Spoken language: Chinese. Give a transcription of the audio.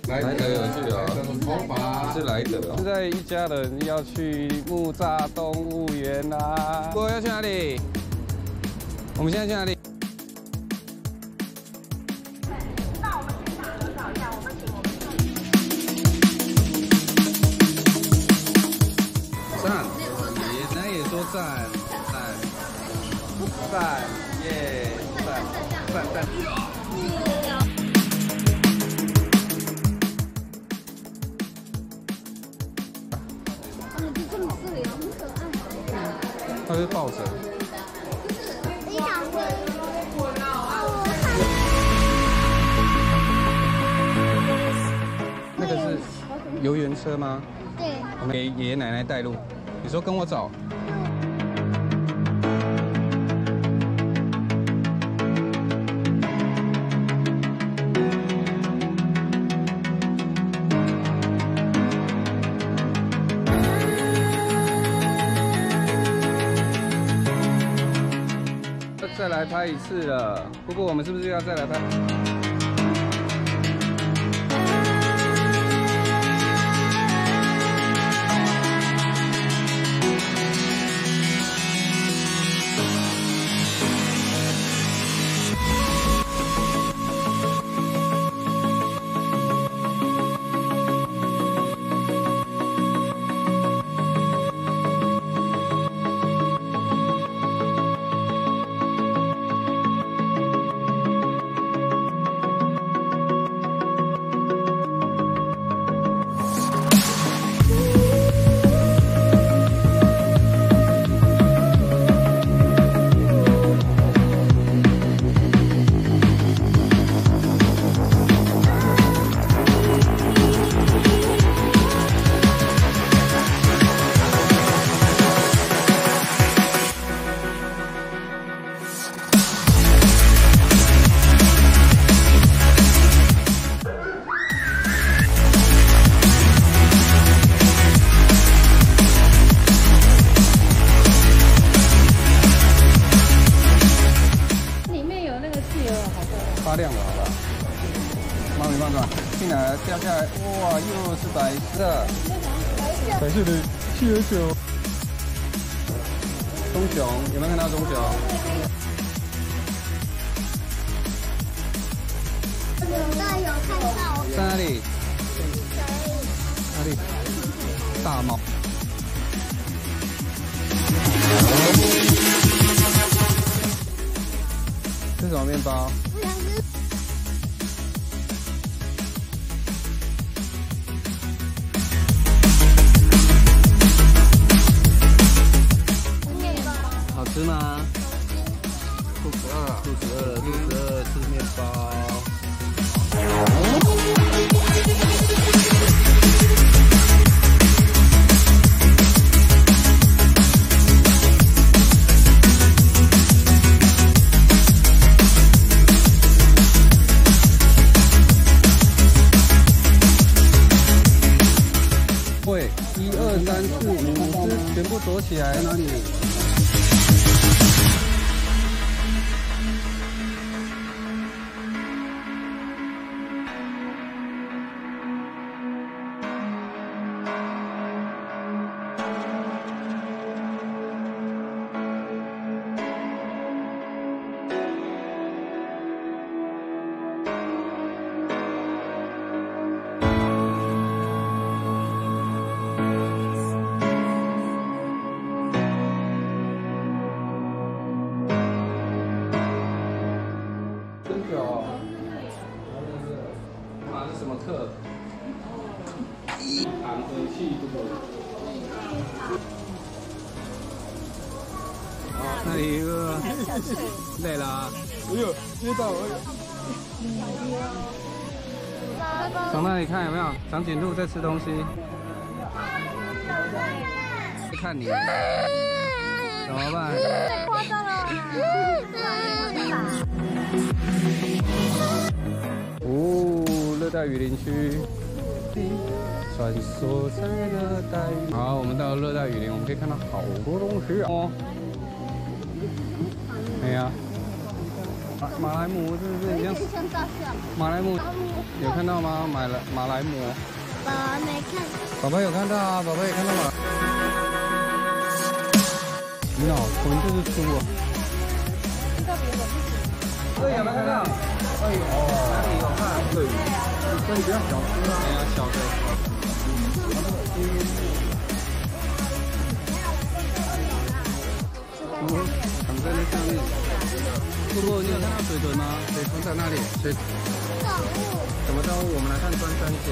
莱德有去哦，是莱德。现在一家人要去木栅动物园啦。我要去哪里？我们现在去哪里？那我们去哪里找一下？我们请我们赞，咱也说赞，赞耶，赞。 它是抱着。你想飞？那个是游园车吗？对。我们给爷爷奶奶带路。你说跟我走。再来拍一次了，不过我们是不是要再来拍？发亮了，好不好？慢转，进来掉下来，哇，又是白色，白色的企鹅球，棕熊，有没有看到棕熊？有看到。在哪里？哪里？大猫。这是什么面包？好吃吗？肚子饿，吃面包。会，1、2、3、4、5只全部躲起来，哪里？什么课？含和气度。那里一个累了啊！哎呦，接到了！从那里看有没有长颈鹿在吃东西？看你，怎么办？太夸张了！热带雨林区，穿梭在热带雨。好，我们到热带雨林，我们可以看到好多东西哦。哎呀，马来貘是不是一样？像大象。马来貘有看到吗？马来貘。宝宝没看。宝宝有看到啊，宝宝也看到吗？你脑吞这是猪啊！对，有没有看到？哎呦，哪里有看？对，所以比较小只啊。哎呀，小的。躺在那上面。不过你有看到水豚吗？水豚在那里。水。动物。什么动物？我们来看穿山甲。